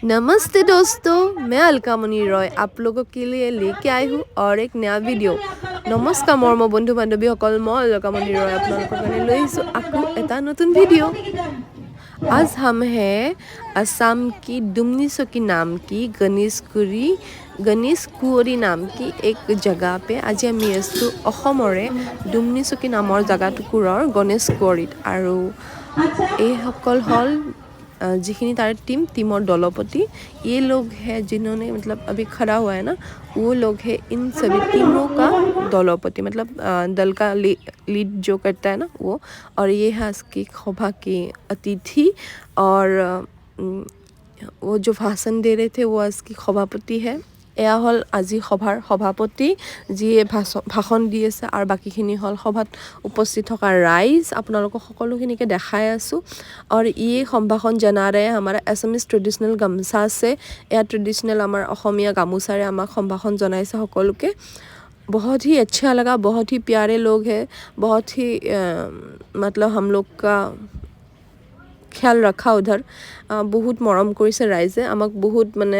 नमस्ते दोस्तों, मैं अलकामनी रॉय आप लोगों के लिए लेके आई हूँ और एक नया वीडियो। नमस्कार मर्म बंधु बान्धवीসকল, मैं अलकामनी रॉय আপোনালোকৰ কাৰণে লৈ আহিছোঁ আকৌ এটা নতুন वीडियो। आज हम हैं असम की दुमनीचौकी नाम की गणेशकुरी नाम की एक जगह पे। आज আমি আছোঁ অসমৰে दुमनीचौकी नाমৰ জাগাটুকুৰৰ গণেশকুৰিত আৰু এইসকল হ'ল जिखिनी तारे टीम और दलपति। ये लोग हैं जिन्होंने मतलब अभी खड़ा हुआ है ना, वो लोग हैं इन सभी टीमों का दलपति, मतलब दल का लीड जो करता है ना वो। और ये है इसकी सभा के अतिथि और वो जो भाषण दे रहे थे वो इसकी सभापति है। এয়া হ'ল আজি সভাৰ সভাপতি যিয়ে ভাষণ দি আছে আৰু বাকিখিনি হ'ল সভাত উপস্থিত থকা ৰাইজ। আপোনালোকক সকলোখিনিকে দেখাই আছোঁ। और ये সম্ভাষণ জনা रहे हैं हमारा एसएमएस ट्रेडिशनल गामोचा से। यह ट्रेडिशनल हमारा অসমীয়া গামোচাৰে আমাক সম্ভাষণ জনাইছে সকলোকে। बहुत ही अच्छा लगा, बहुत ही प्यारे लोग हैं, बहुत ही मतलब हम लोग का ख्याल रखा उधर। बहुत मरम কৰিছে ৰাইজে আমাক, বহুত মানে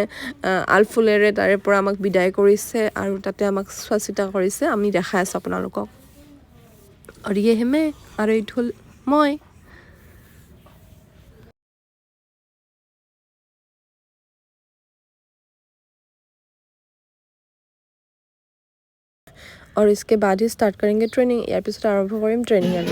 আলফুলেৰে তাৰে পৰা আমাক বিদায় কৰিছে আৰু তাতে আমাক স্বাচিতা কৰিছে। আমি দেখাই আছোঁ আপোনালোকক। আৰু ये है मैं আৰু এইটো হ'ল মই। और इसके बाद ही स्टार्ट करेंगे ट्रेनिंग। यार पिছত आरम्भ কৰিম ट्रेनिंग আৰু।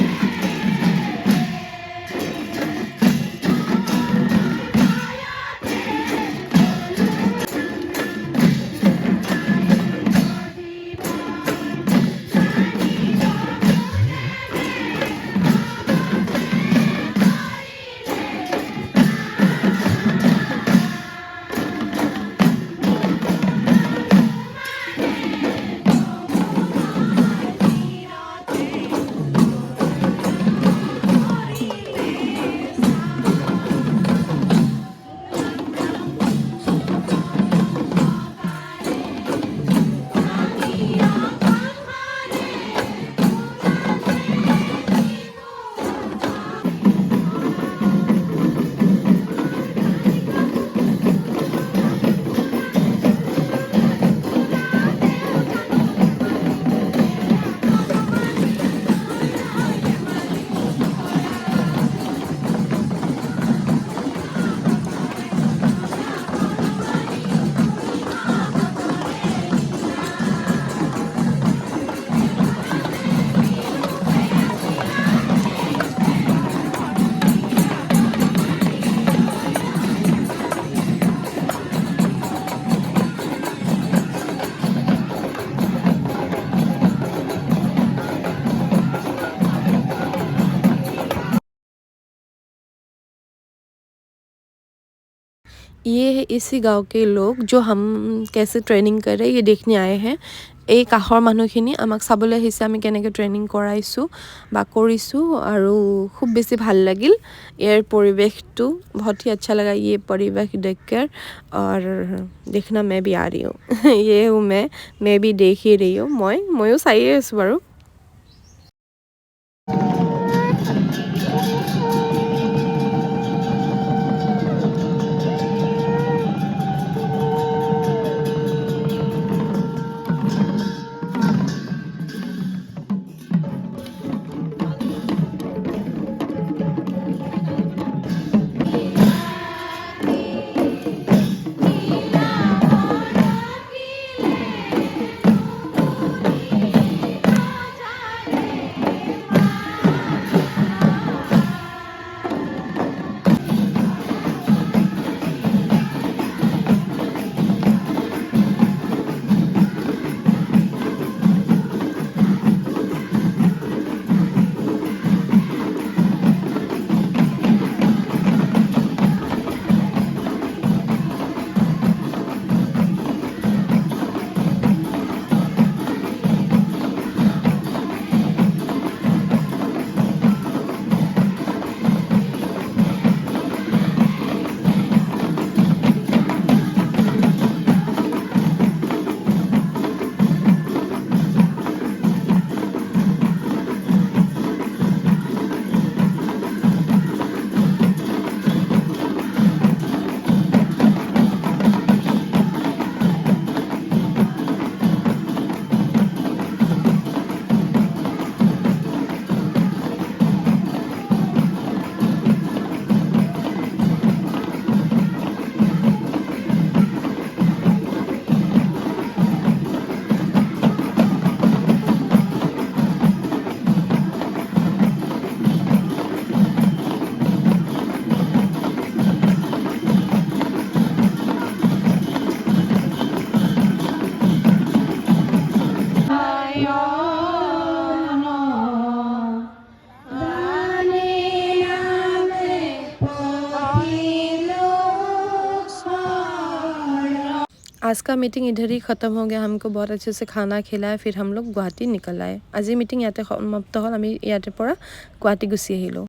ये है इसी गांव के लोग जो हम कैसे ट्रेनिंग कर रहे हैं ये देखने आए हैं। এই কাষৰ মানুহখিনি আমাক চাবলৈ আহিছে আমি কেনেকৈ ট্ৰেইনিং কৰাইছোঁ বা কৰিছোঁ আৰু খুব বেছি ভাল লাগিল। ইয়াৰ পৰিৱেশটো बहुत ही अच्छा लगा ये परिवेश देखकर और देखना मैं भी आ रही हूँ। ये हूँ मैं भी देख ही रही हूँ। ময়ো চাইয়ে আছোঁ বাৰু। आज का मीटिंग इधर ही ख़त्म हो गया हमको बहुत अच्छे से खाना खिलाए फिर हम लोग गुवाहाटी निकल आए আজি मीटिंग ইয়াতে সমাপ্ত হ'ল আমি ইয়াতে পৰা গুৱাহাটী গুচি আহিলোঁ